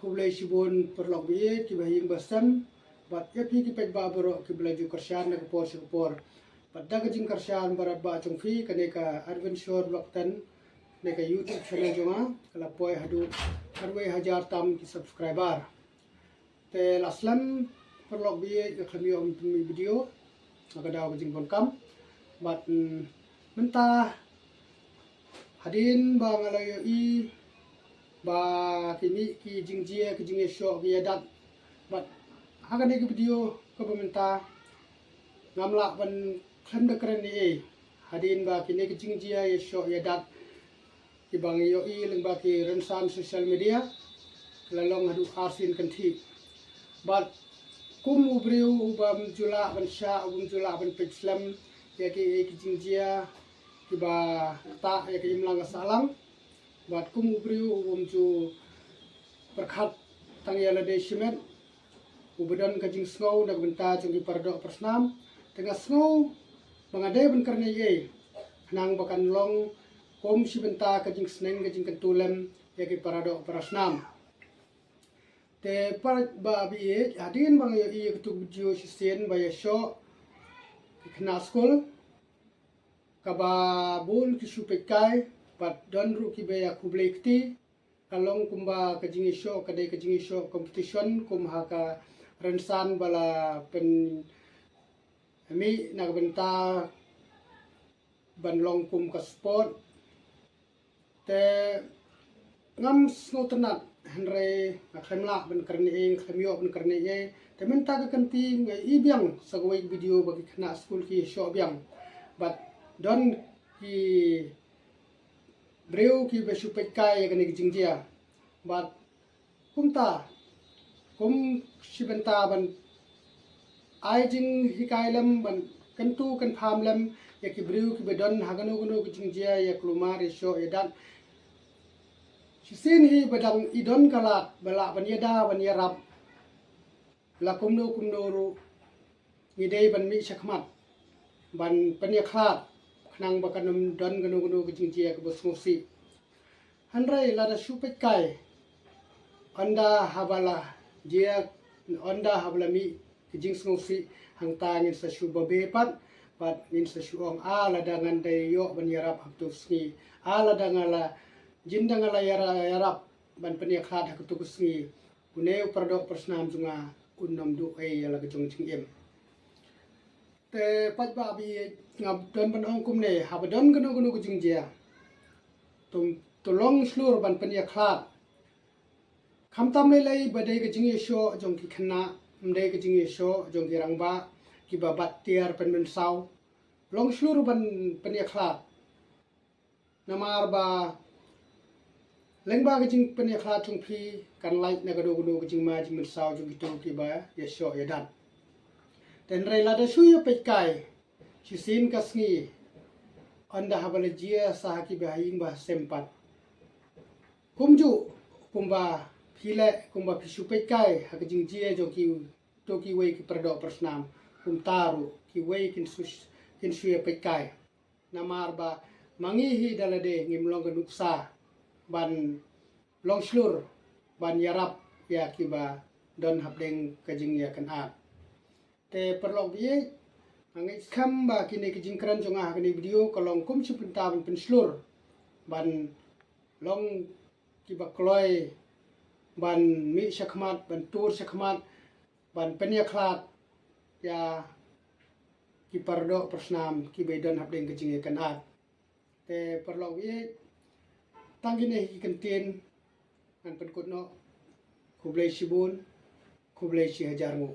kublai shibun perlok biye ki bahing basam bat yapi ki pet babaro ki belaju kersyan na kapor sikapor bat daga jing kersyan barat ba chungfi kaneka adventure blog tan neka YouTube channel jonga kala poi hadu harway hajar tam ki subscriber te laslam perlok biye ka khamio mi video aga daw jing bon kam bat menta hadin ba ngalayo i ba kini ki jingjia ki jingesho ki yadat bat hagane ki video ko pementa ngamla ban khanda kran ni hadin ba kini ki jingjia yesho yadat ki bang yo i leng ba ki rensan social media lalong hadu arsin kan thi bat kum ubriu ubam jula ban sha ubam jula ban pitslam ya ki jingjia ki ba ta ya ki imlang salang bat kum ubriu ubam ju perkhat tangyala de simet ubedan ka jing snow nak benta jung ki pardo persnam tengah snow bangade ban karne ye nang bakan long kom si benta ka jing sneng ka jing kentulam ya ki parado persnam te par ba bi adin bang ye i tu video sisen ba ye sho kna school ka ba bul ki supekai bat don ru ki be ya kublekti kalong kumba ka jing show ka dei ka jing show competition kum ha ka rensan bala pen mi nak benta ban long kum ka sport te ngam snotenat henre akhemla ban karne eng khemyo ban karne ye te menta ka kanti i biang sagwai video bagi khna school ki show biang but don ki breu ki be supekai ka ni jingjia but kumta kum sibenta ban ai jing hikailam ban kantu kan phamlam ya ki breu ki be don haganu gunu ki jingjia ya klumar show edan sisin hi badang idon kala bala ban yada ban yarap la kumno ru ngidei ban mi sakmat ban panya khat khnang bakanum don ganu ki jingjia ka bosmosi handrai la da supekai anda habala dia anda hablami ki jing smosi hangta ngin sa shuba bepat bat ngin sa shuong ala dangan dai yo ban yarap haktu ski ala dangala jindangala yarap ban penia khat haktu ski une upradok persnam junga unnom du ai ala gejong jingem te pat ba bi ngab don ban ong kum ne habadon ganu ki jingjia tum tolong slur ban penia khat khamtam le lai badai ke jingi sho jong ki khna mdai ke jingi sho jong ki rangba ki babat tiar pen men saw long slur ban penia khlat namar ba lengba ke jing penia khlat chung phi kan like na gadu ke jing ma jing men saw jong ki to ki ba ya sho ya dan ten rai la da shu ya pekai si sin kasngi anda habalajia sah ki bahing ba sempat kumju kumba hile kumba pisupekai hak jingjie jo ki to ki wei ki perdo persnam kumtaru ki wei kin suya pekai namar ba mangi hi dalade ngimlong ka nuksa ban long slur ban yarap ya ki ba don habdeng ka jingya kan ap te perlok biye angai kham ba kini ki jingkran jonga kini video kalong kum supinta ban penslur ban long ki ba kloi ban mi sakmat ban tur sakmat ban penia khat ya ki pardo persnam ki bedon habdeng ke jinge kan at te perlok ye tanggine ki kentin an penkutno kublai shibun kublai shi hajar mu